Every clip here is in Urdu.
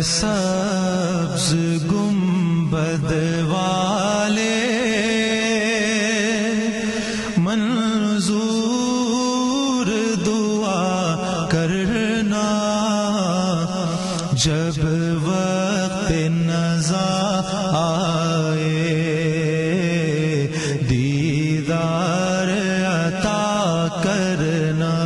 سبز گنبد والے منظور دعا کرنا، جب وقت نزا آئے دیدار عطا کرنا۔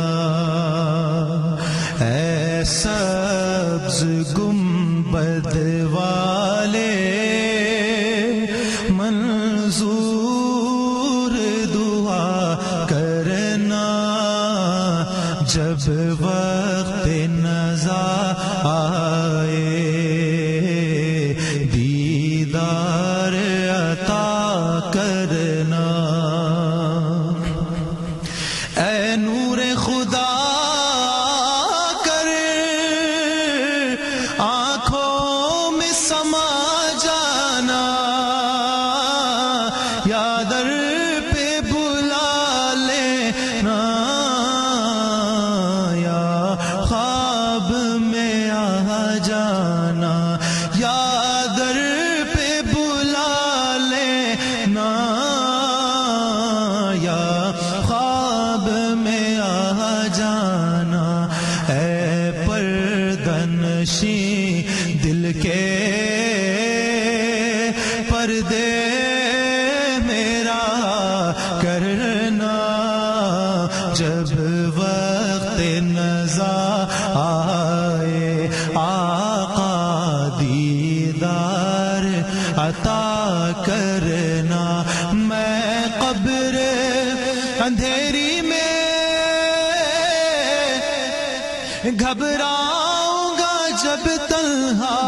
اے سبز گنبد والے منظور دعا کرنا، جب وقت نزا آئے دیدار عطا کرنا۔ اے نور خدا کر آنکھوں میں سما جانا، یا در پہ بلا لینا، یا خواب میں آ جانا، یا در پہ بلا لینا، یا خواب میں آ جانا۔ اے پردنشیں دل کے پردے میرا کرنا، جب وقت نزا آئے آقا دیدار عطا کرنا۔ میں قبر اندھیری میں گھبراؤں گا جب تنہا،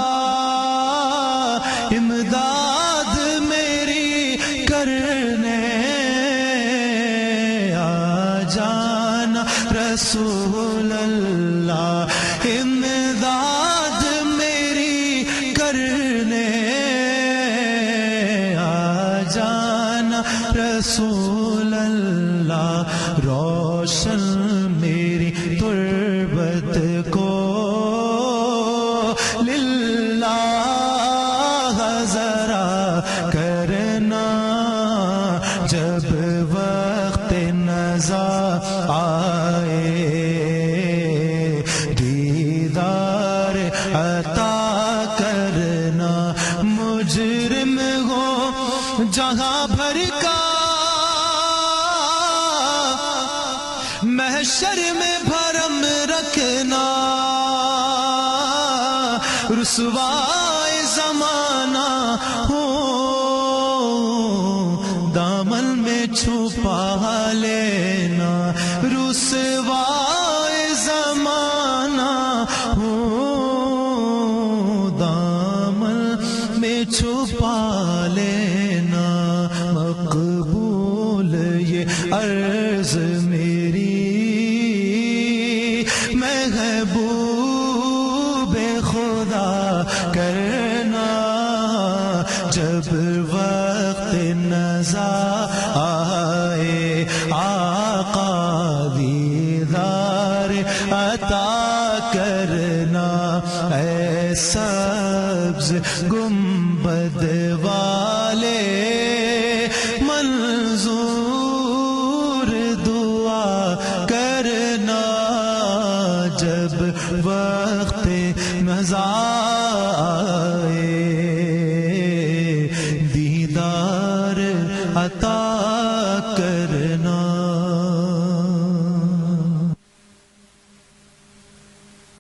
امداد میری کرنے آ جانا رسول اللہ، امداد میری کرنے آ جانا رسول اللہ۔ روشن میری تربت کو للہ ذرا کرنا، جب وقت نزا آئے دیدار عطا کرنا۔ مجرم ہو جہاں بھر کا محشر میں بھرم رکھنا، رسوائے زمانہ ہو دامن میں چھپا لینا، رسوائے زمانہ ہو دامن میں چھپا لینا۔ مقبول یہ عرض میری محبوب خدا کرنا، جب وقت نزا آئے آقا دیدار عطا کرنا۔ اے سبز گنبد والے منظور دعا کرنا، جب وقت نزا آئے دیدار عطا